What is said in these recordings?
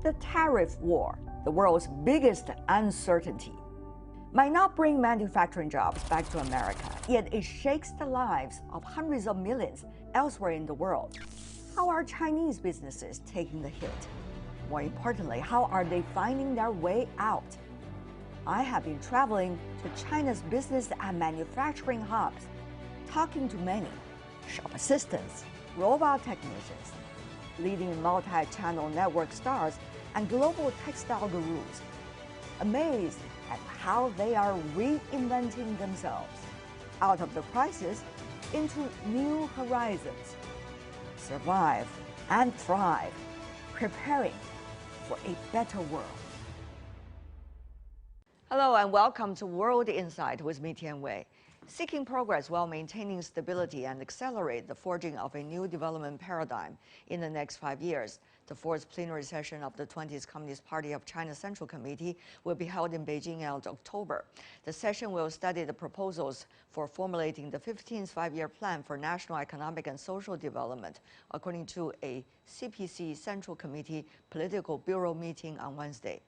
The tariff war, the world's biggest uncertainty, might not bring manufacturing jobs back to America, yet it shakes the lives of hundreds of millions elsewhere in the world. How are Chinese businesses taking the hit? More importantly, how are they finding their way out? I have been traveling to China's business and manufacturing hubs, talking to many shop assistants, robot technicians, leading multi-channel network stars, and global textile gurus, amazed at how they are reinventing themselves out of the crisis into new horizons, survive and thrive, preparing for a better world. Hello and welcome to World Insight with me, Tian. Seeking progress while maintaining stability and accelerate the forging of a new development paradigm in the next 5 years. The fourth plenary session of the 20th Communist Party of China Central Committee will be held in Beijing in October. The session will study the proposals for formulating the 15th five-year plan for national economic and social development, according to a CPC Central Committee Political Bureau meeting on Wednesday.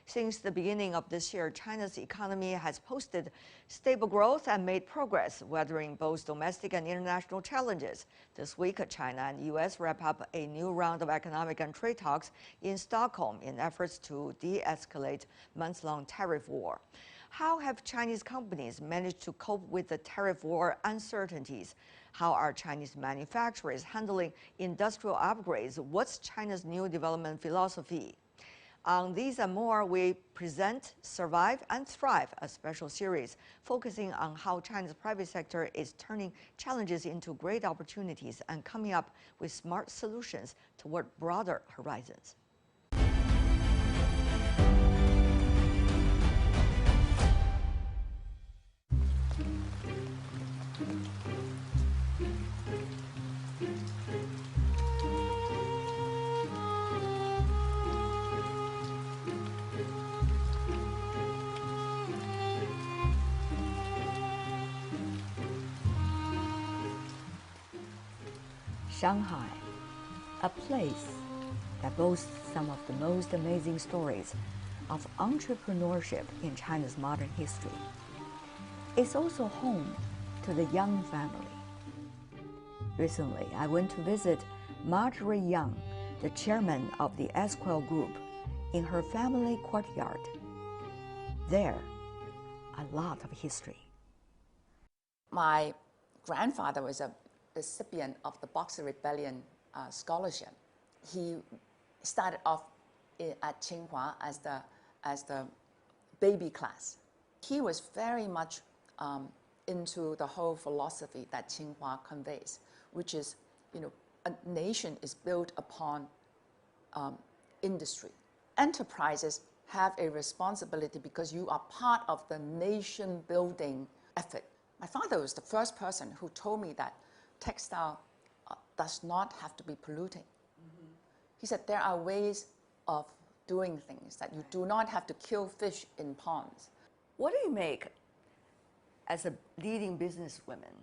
Since the beginning of this year, China's economy has posted stable growth and made progress, weathering both domestic and international challenges. This week, China and the U.S. wrap up a new round of economic and trade talks in Stockholm in efforts to de-escalate months-long tariff war. How have Chinese companies managed to cope with the tariff war uncertainties? How are Chinese manufacturers handling industrial upgrades? What's China's new development philosophy? On these and more, we present Survive and Thrive, a special series focusing on how China's private sector is turning challenges into great opportunities and coming up with smart solutions toward broader horizons. Shanghai, a place that boasts some of the most amazing stories of entrepreneurship in China's modern history. It's also home to the Yang family. Recently, I went to visit Marjorie Yang, the chairman of the Esquel Group, in her family courtyard. There, a lot of history. My grandfather was a recipient of the Boxer Rebellion scholarship. He started off at Tsinghua as the baby class. He was very much into the whole philosophy that Tsinghua conveys, which is, a nation is built upon industry. Enterprises have a responsibility because you are part of the nation building effort. My father was the first person who told me that textile does not have to be polluting. He said there are ways of doing things, that you do not have to kill fish in ponds. What do you make as a leading businesswoman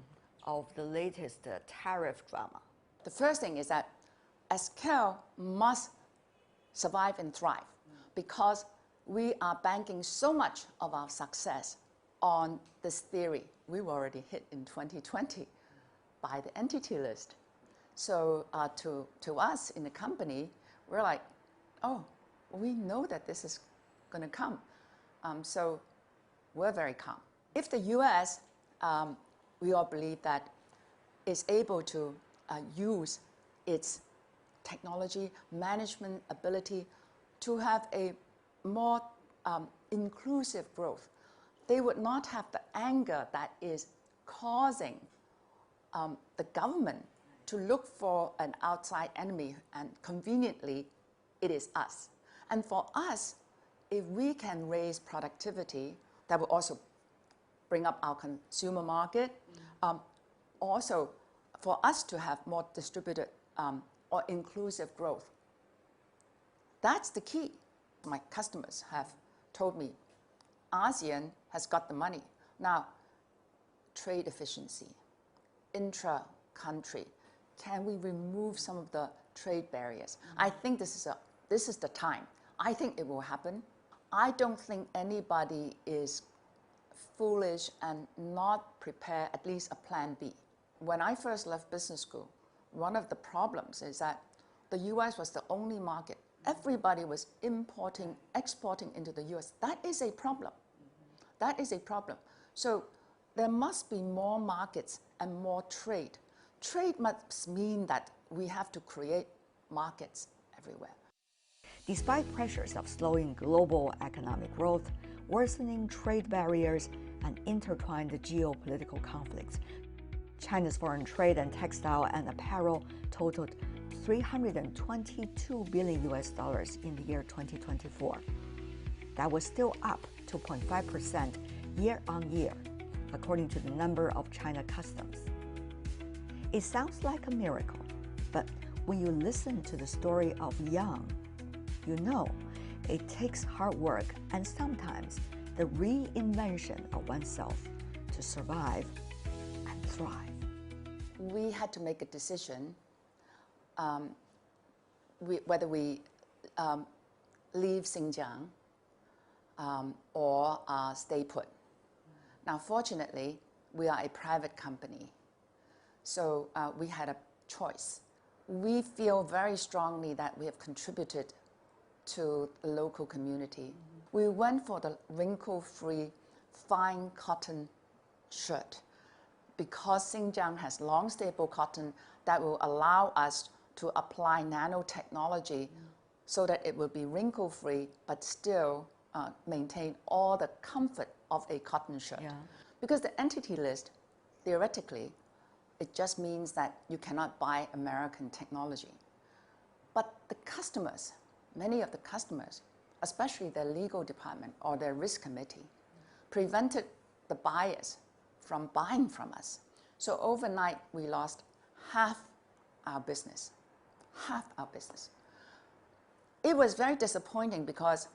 of the latest tariff drama? The first thing is that Esquel must survive and thrive because we are banking so much of our success on this theory. We were already hit in 2020 by the entity list. So to us in the company, we're like, oh, we know that this is going to come. So we're very calm. If the US, we all believe that, is able to use its technology, management ability to have a more inclusive growth, they would not have the anger that is causing the government to look for an outside enemy, and conveniently, it is us. And for us, if we can raise productivity, that will also bring up our consumer market. Also, for us to have more distributed or inclusive growth. That's the key. My customers have told me, ASEAN has got the money. Now, trade efficiency, intra-country, can we remove some of the trade barriers? I think this is the time. I think it will happen. I don't think anybody is foolish and not prepare at least a plan B. When I first left business school, one of the problems is that the US was the only market. Everybody was importing, exporting into the US. That is a problem. That is a problem. So there must be more markets and more trade. Trade must mean that we have to create markets everywhere. Despite pressures of slowing global economic growth, worsening trade barriers, and intertwined geopolitical conflicts, China's foreign trade and textile and apparel totaled $322 billion in the year 2024. That was still up 2.5% year on year, according to the number of China customs. It sounds like a miracle, but when you listen to the story of Yang, you know it takes hard work and sometimes the reinvention of oneself to survive and thrive. We had to make a decision whether we leave Xinjiang or stay put. Now, fortunately, we are a private company, so we had a choice. We feel very strongly that we have contributed to the local community. We went for the wrinkle-free, fine cotton shirt because Xinjiang has long, stable cotton that will allow us to apply nanotechnology so that it will be wrinkle-free but still maintain all the comfort of a cotton shirt. Yeah. Because the entity list, theoretically, it just means that you cannot buy American technology. But the customers, many of the customers, especially their legal department or their risk committee, prevented the buyers from buying from us. So overnight, we lost half our business. Half our business. It was very disappointing because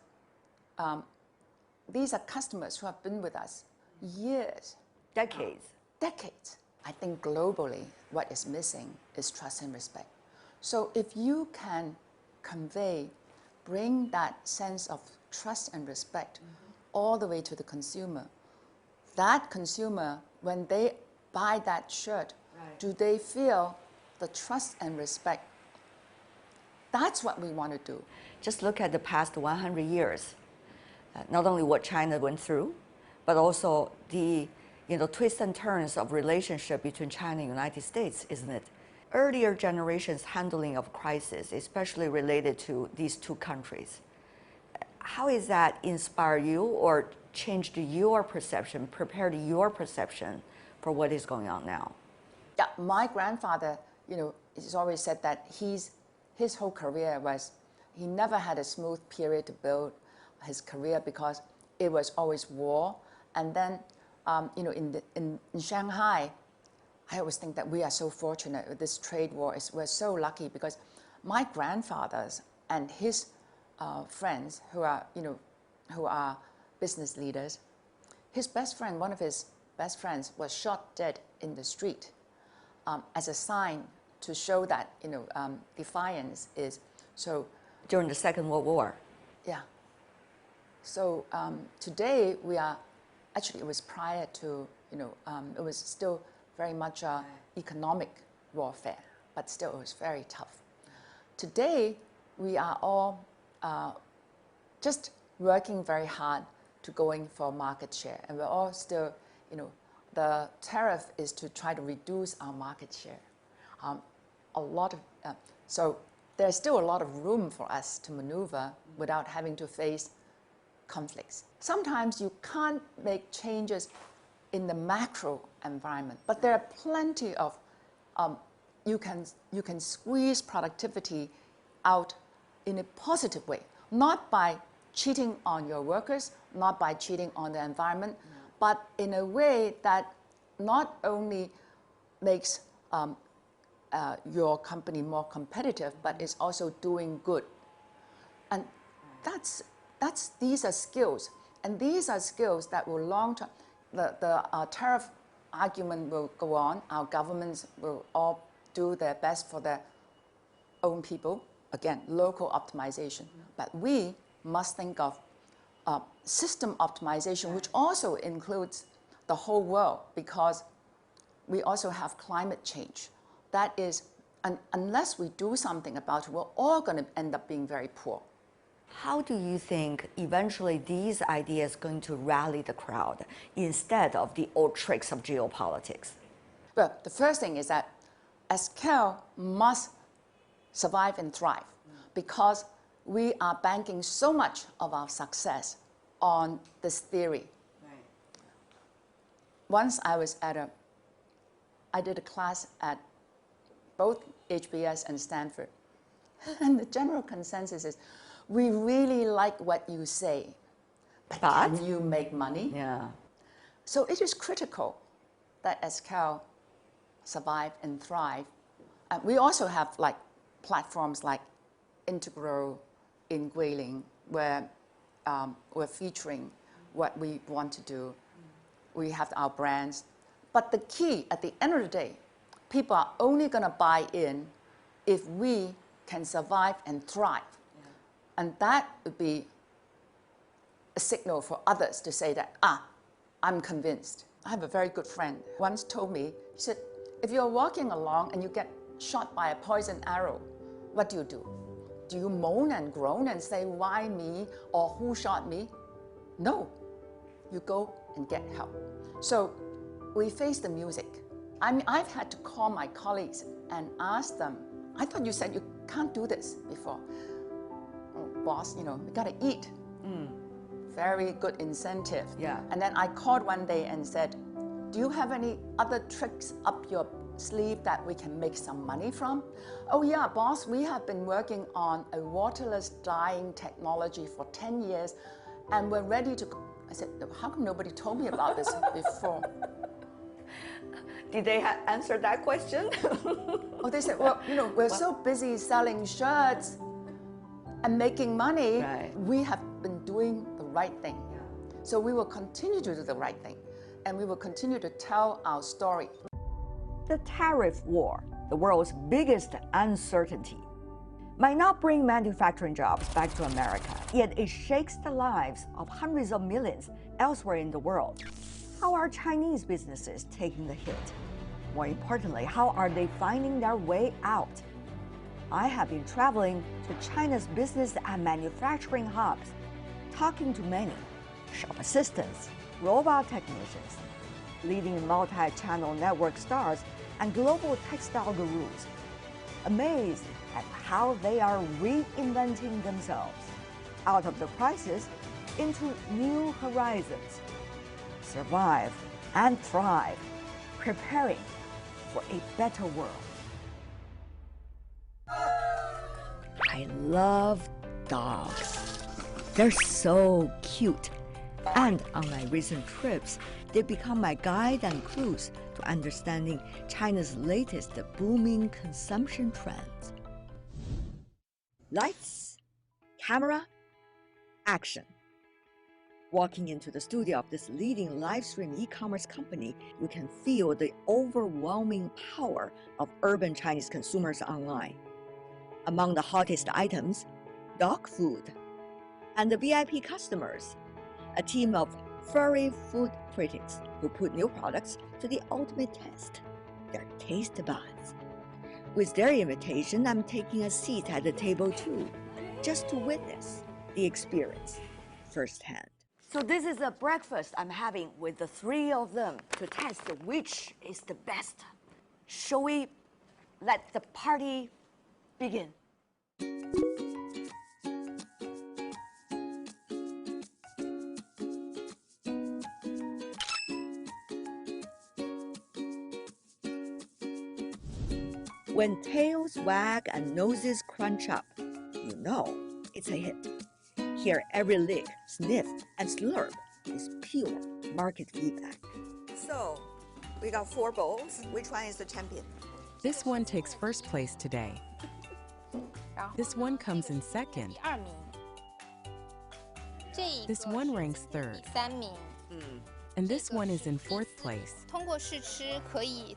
these are customers who have been with us years. Decades. Decades. I think globally, what is missing is trust and respect. So if you can bring that sense of trust and respect all the way to the consumer, that consumer, when they buy that shirt, do they feel the trust and respect? That's what we want to do. Just look at the past 100 years. Not only what China went through, but also the twists and turns of relationship between China and the United States, isn't it? Earlier generations' handling of crisis, especially related to these two countries. How is that inspire you or changed your perception, prepared your perception for what is going on now? Yeah, my grandfather, he's always said that his whole career he never had a smooth period to build his career because it was always war. And then, in Shanghai, I always think that we are so fortunate with this trade war. We're so lucky because my grandfathers and his friends who are business leaders, his best friend, one of his best friends, was shot dead in the street as a sign to show that defiance is so. During the Second World War. Yeah. So today we are, actually it was prior to, it was still very much economic warfare, but still it was very tough. Today we are all just working very hard to going for market share, and we're all still, the tariff is to try to reduce our market share. So there's still a lot of room for us to maneuver without having to face conflicts. Sometimes you can't make changes in the macro environment, but there are plenty of, you can squeeze productivity out in a positive way, not by cheating on your workers, not by cheating on the environment, but in a way that not only makes your company more competitive, but is also doing good. And these are skills, and these are skills that will long term. The tariff argument will go on. Our governments will all do their best for their own people. Again, local optimization. But we must think of system optimization, which also includes the whole world, because we also have climate change. That is, unless we do something about it, we're all going to end up being very poor. How do you think eventually these ideas are going to rally the crowd instead of the old tricks of geopolitics? Well, the first thing is that SCAL must survive and thrive because we are banking so much of our success on this theory. Right. Once I was I did a class at both HBS and Stanford, and the general consensus is, we really like what you say, but can you make money? Yeah. So it is critical that SCAL survive and thrive. We also have like platforms like Integral in Guilin, where we're featuring what we want to do. We have our brands. But the key, at the end of the day, people are only going to buy in if we can survive and thrive. Yeah. And that would be a signal for others to say that, I'm convinced. I have a very good friend once told me, he said, if you're walking along and you get shot by a poison arrow, what do? Do you moan and groan and say, why me, or who shot me? No, you go and get help. So we face the music. I mean, I've had to call my colleagues and ask them, I thought you said you can't do this before. Oh, boss, we gotta eat. Very good incentive. Yeah. And then I called one day and said, do you have any other tricks up your sleeve that we can make some money from? Oh yeah, boss, we have been working on a waterless dyeing technology for 10 years and we're ready to... I said, how come nobody told me about this before? Did they answer that question? Oh, they said, well, we're so busy selling shirts and making money. Right. We have been doing the right thing. Yeah. So we will continue to do the right thing and we will continue to tell our story. The tariff war, the world's biggest uncertainty, might not bring manufacturing jobs back to America, yet it shakes the lives of hundreds of millions elsewhere in the world. How are Chinese businesses taking the hit? More importantly, how are they finding their way out? I have been traveling to China's business and manufacturing hubs, talking to many shop assistants, robot technicians, leading multi-channel network stars, and global textile gurus, amazed at how they are reinventing themselves out of the crisis into new horizons. Survive and thrive, preparing for a better world. I love dogs. They're so cute. And on my recent trips, they've become my guide and clues to understanding China's latest booming consumption trends. Lights, camera, action. Walking into the studio of this leading live stream e-commerce company, you can feel the overwhelming power of urban Chinese consumers online. Among the hottest items, dog food. And the VIP customers, a team of furry food critics who put new products to the ultimate test, their taste buds. With their invitation, I'm taking a seat at the table too, just to witness the experience firsthand. So this is a breakfast I'm having with the three of them to test which is the best. Shall we let the party begin? When tails wag and noses crunch up, you know it's a hit. Here, every lick, sniff, and slurp is pure market feedback. So, we got 4 bowls. Which one is the champion? This one takes first place today. This one comes in second. This one ranks third. And this one is in 4th place.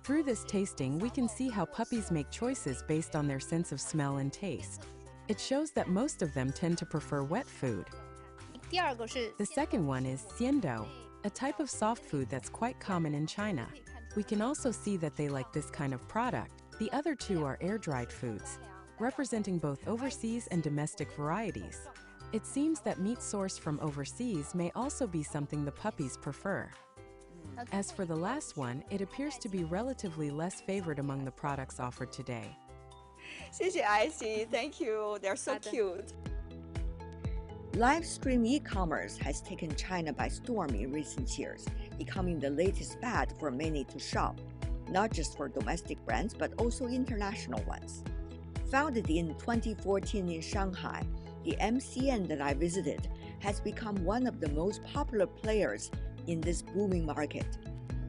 Through this tasting, we can see how puppies make choices based on their sense of smell and taste. It shows that most of them tend to prefer wet food. The second one is xiando, a type of soft food that's quite common in China. We can also see that they like this kind of product. The other two are air-dried foods, representing both overseas and domestic varieties. It seems that meat sourced from overseas may also be something the puppies prefer. As for the last one, it appears to be relatively less favored among the products offered today. 谢谢 Icy, thank you. They're so cute. Live stream e-commerce has taken China by storm in recent years, becoming the latest fad for many to shop, not just for domestic brands but also international ones. Founded in 2014 in Shanghai, the MCN that I visited has become one of the most popular players in this booming market.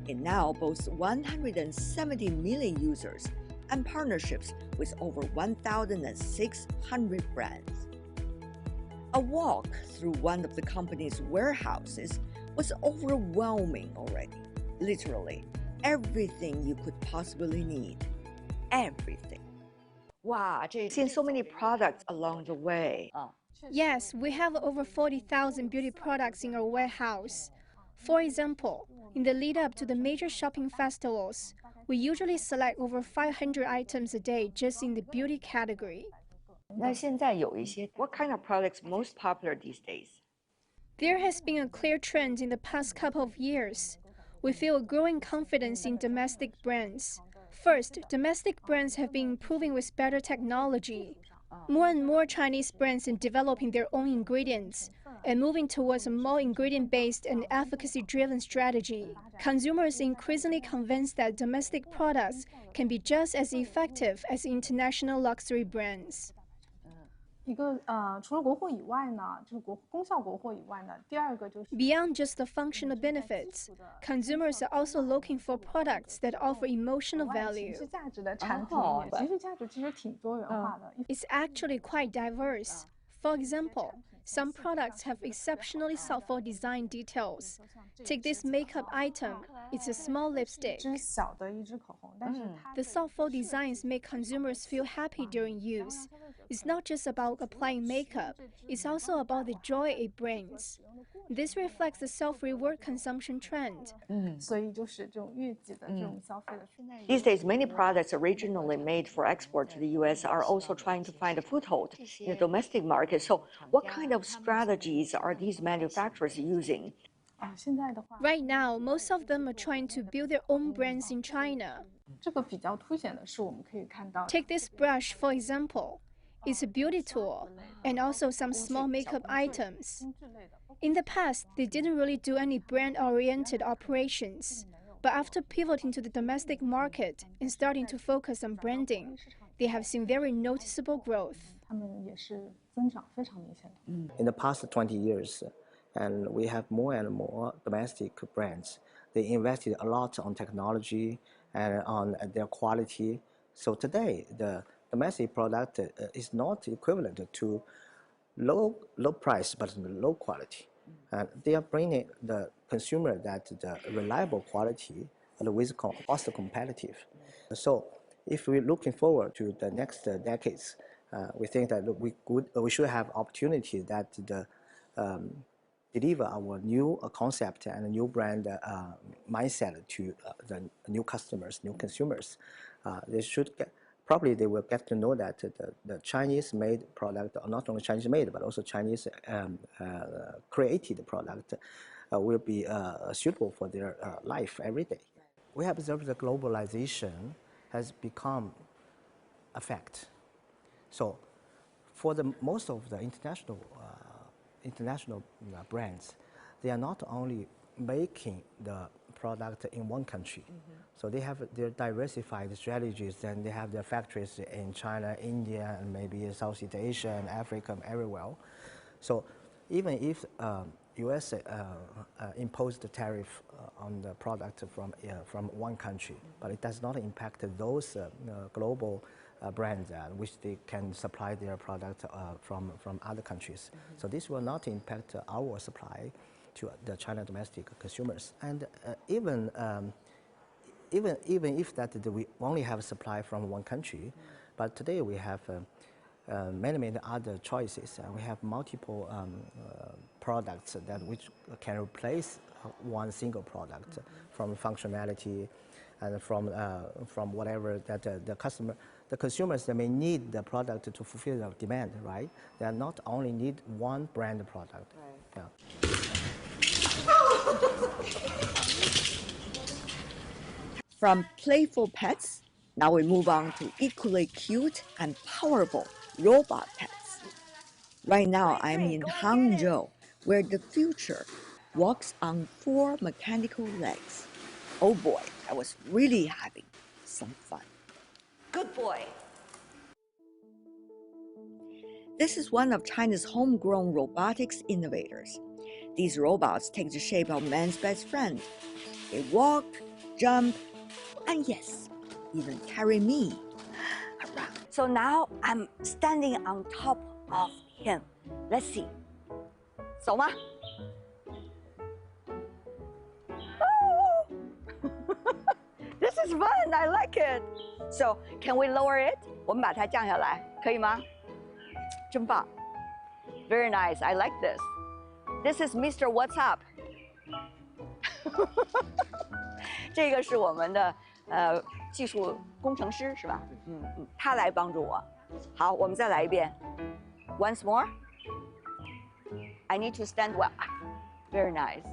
It now boasts 170 million users and partnerships with over 1,600 brands. A walk through one of the company's warehouses was overwhelming already. Literally, everything you could possibly need. Everything. Wow, I've seen so many products along the way. Yes, we have over 40,000 beauty products in our warehouse. For example, in the lead up to the major shopping festivals, we usually select over 500 items a day just in the beauty category. 那现在有一些 What kind of products most popular these days? There has been a clear trend in the past couple of years. We feel a growing confidence in domestic brands. First, domestic brands have been improving with better technology. More and more Chinese brands are developing their own ingredients and moving towards a more ingredient-based and efficacy-driven strategy. Consumers are increasingly convinced that domestic products can be just as effective as international luxury brands. 除了国货以外呢，就是功效国货以外呢，第二个就是 Beyond just the functional benefits, consumers are also looking for products that offer emotional 情 value. 绪价值的产品里面，情绪价值其实挺多元化的。 It's actually quite diverse. For example, some products have exceptionally thoughtful design details. Take this makeup item. It's a small lipstick. 只小的一支口红，但是它 The thoughtful designs make consumers feel happy during use. It's not just about applying makeup, it's also about the joy it brings. This reflects the self-reward consumption trend. 所以就是这种悦己的这种消费的。 These days, many products originally made for export to the U.S. are also trying to find a foothold in the domestic market. So, what kind of strategies are these manufacturers using? 现在的话， Right now, most of them are trying to build their own brands in China. 这个比较凸显的是，我们可以看到 Take this brush, for example. It's a beauty tool, and also some small makeup items. In the past, they didn't really do any brand-oriented operations. But after pivoting to the domestic market and starting to focus on branding, they have seen very noticeable growth. 他们也是增长非常明显的。 In the past 20 years, and we have more and more domestic brands. They invested a lot on technology and on their quality. So today, the domestic product is not equivalent to low price but low quality. They are bringing the consumer that the reliable quality with cost competitive. So if we're looking forward to the next decades, we think that we should have opportunity that deliver our new concept and a new brand mindset to the new customers, new consumers. Probably they will get to know that the Chinese-made product, not only Chinese-made but also Chinese created product, will be suitable for their life every day. We have observed that globalization has become a fact. So, for most of the international brands, they are not only making the product in one country. So they have their diversified strategies, and they have their factories in China, India, and maybe Southeast Asia and Africa and everywhere. So even if U.S. imposed the tariff on the product from one country, but it does not impact those global brands which they can supply their product from other countries. So this will not impact our supply to the China domestic consumers. And even if that we only have supply from one country, but today we have many other choices. We have multiple products that which can replace one single product from functionality and from whatever that the consumers that may need the product to fulfill the demand, right? They not only need one brand product. Right. Yeah. From playful pets, now we move on to equally cute and powerful robot pets. Right now, I'm in Hangzhou, where the future walks on 4 mechanical legs. Oh boy, I was really having some fun. Good boy. This is one of China's homegrown robotics innovators. These robots take the shape of man's best friend. They walk, jump, and yes, even carry me around. So now I'm standing on top of him. Let's see. 走吗? This is fun. I like it. So can we lower it? 我们把它降下来，可以吗？真棒。Very nice. I like this. This is Mr. What's Up. 这个是我们的技术工程师是吧？他来帮助我。好，我们再来一遍。Once more. I need to stand well. Very nice.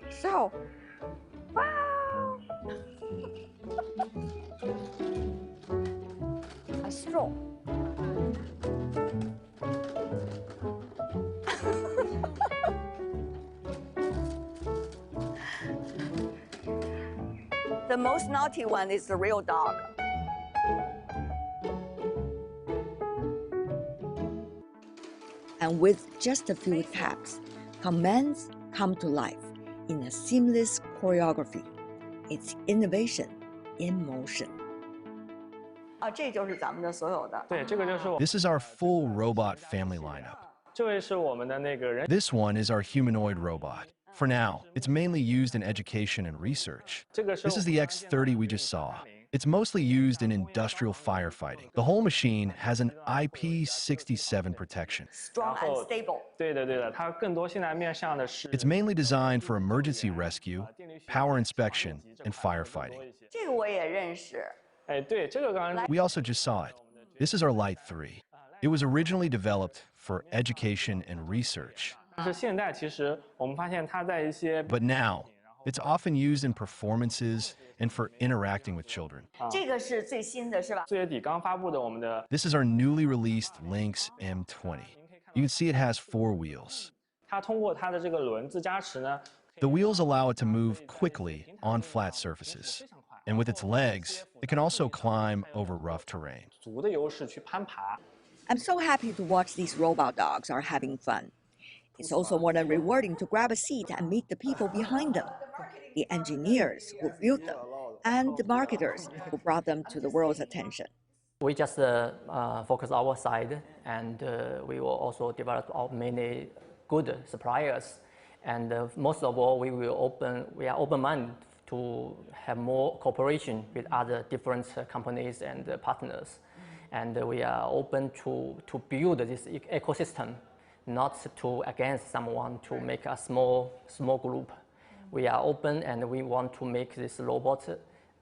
So, wow. A straw. The most naughty one is the real dog. And with just a few taps, commands come to life in a seamless choreography. It's innovation in motion. 啊，这就是咱们的所有的。对，这个就是我。This is our full robot family lineup. 这位是我们的那个人。This one is our humanoid robot. For now, it's mainly used in education and research. This is the X30 we just saw. It's mostly used in industrial firefighting. The whole machine has an IP67 protection. Strong and stable. 对的，它更多现在面向的是。It's mainly designed for emergency rescue, power inspection, and firefighting. 这个我也认识。哎，对，这个刚刚。We also just saw it. This is our Light 3. It was originally developed for education and research. 是现在其实我们发现它在一些。But now, it's often used in performances and for interacting with children. 这个是最新的是吧？ 4月底刚发布的我们的。This is our newly released Lynx M20. You can see it has 4 wheels. 它通过它的这个轮子加持呢。The wheels allow it to move quickly on flat surfaces. And with its legs, it can also climb over rough terrain. 足的优势去攀爬。I'm so happy to watch these robot dogs are having fun. It's also more than rewarding to grab a seat and meet the people behind them, the engineers who built them, and the marketers who brought them to the world's attention. We just focus our side, and we will also develop our many good suppliers. And most of all, we are open-minded to have more cooperation with other different companies and partners. And we are open to build this ecosystem, not to against someone to make a small group. We are open and we want to make this robot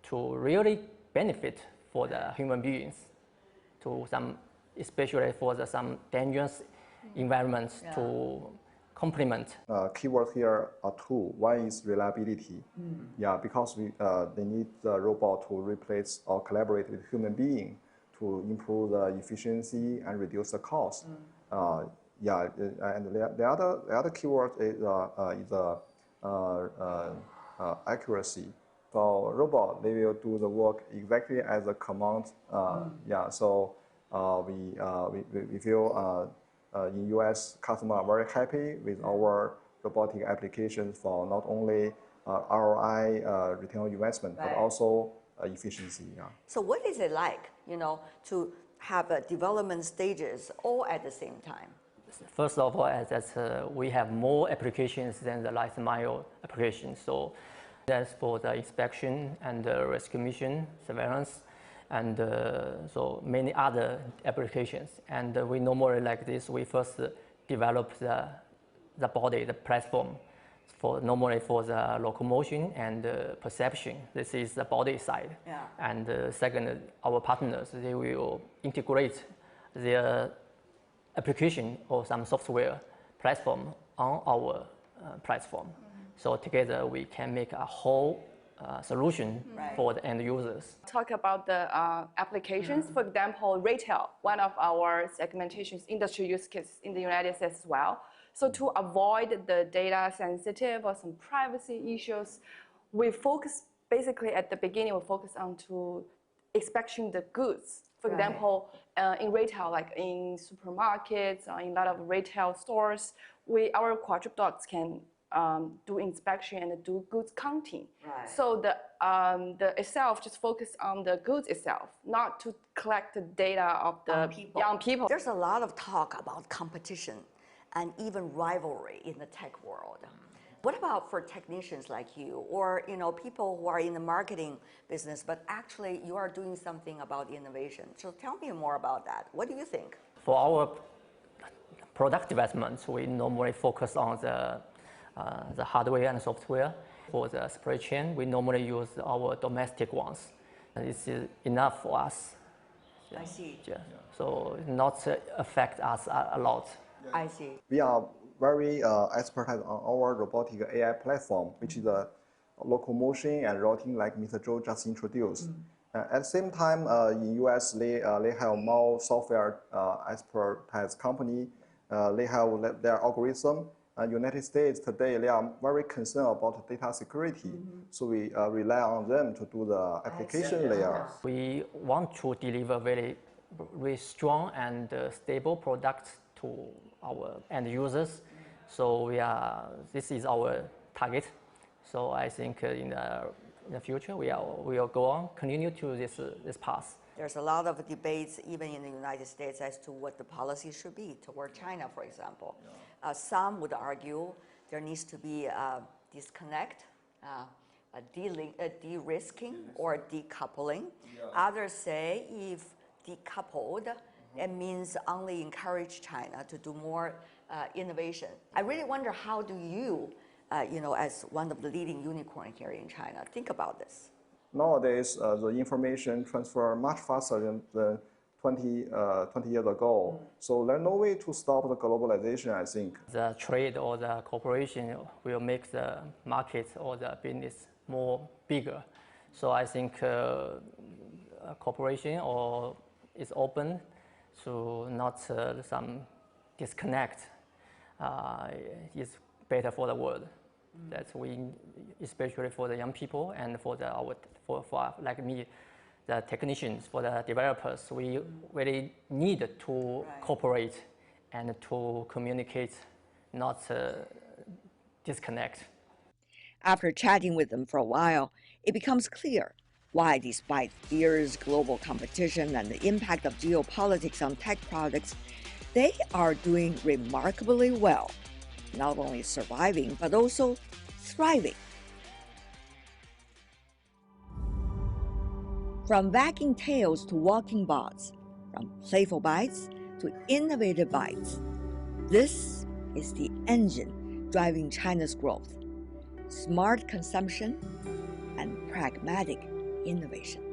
to really benefit for the human beings, especially for some dangerous environments to complement. Keywords here are 2. One is reliability. Yeah, because they need the robot to replace or collaborate with human being to improve the efficiency and reduce the cost. Yeah, and the other keyword is accuracy. So robot, they will do the work exactly as the command. Yeah, so we feel in US, customers are very happy with our robotic applications for not only ROI, return on investment, but also efficiency. Yeah. So what is it like, to have development stages all at the same time? First of all, we have more applications than the last mile applications. So that's for the inspection and the rescue mission, surveillance. and so many other applications. And we normally like this, we first develop the body, the platform, normally for the locomotion and perception. This is the body side. Yeah. And second, our partners, they will integrate their application or some software platform on our platform. So together we can make a whole solution for the end users. Talk about the applications. For example, retail, one of our segmentations industry use cases in the United States as well. So to avoid the data sensitive or some privacy issues, we focus basically at the beginning, we focus on to inspecting the goods. For example, in retail, like in supermarkets, in a lot of retail stores, our quadruped dogs can do inspection and do goods counting. Right. So the itself just focus on the goods itself, not to collect the data of the young people. There's a lot of talk about competition and even rivalry in the tech world. What about for technicians like you, or people who are in the marketing business, but actually you are doing something about innovation? So tell me more about that. What do you think? For our product development, we normally focus on the hardware and software. For the supply chain, we normally use our domestic ones. This is enough for us. I see. Yeah. So not affect us a lot. I see. We are very expertise on our robotic AI platform, which is a locomotion and routing like Mr. Zhou just introduced. At the same time, in US, they have more software expertise company. They have their algorithm. United States today, they are very concerned about data security. So we rely on them to do the application layer. We want to deliver very strong and stable products to our end users. So this is our target. So I think in the future, we will go on, continue to this path. There's a lot of debates, even in the United States, as to what the policy should be toward China, for example. Some would argue there needs to be a disconnect, a de-risking or decoupling. Others say if decoupled, it means only encourage China to do more innovation. I really wonder, how do you, as one of the leading unicorns here in China, think about this? Nowadays, the information transfer much faster than 20 years ago. So there's no way to stop the globalization, I think. The trade or the cooperation will make the market or the business more bigger. So I think cooperation is open to not some disconnect is better for the world. That's especially for the young people and for like me, the technicians, for the developers, we really need to cooperate and to communicate, not disconnect. After chatting with them for a while, it becomes clear why, despite fierce global competition and the impact of geopolitics on tech products, they are doing remarkably well, not only surviving, but also thriving. From wagging tails to walking bots, from playful bites to innovative bites, this is the engine driving China's growth: smart consumption and pragmatic innovation.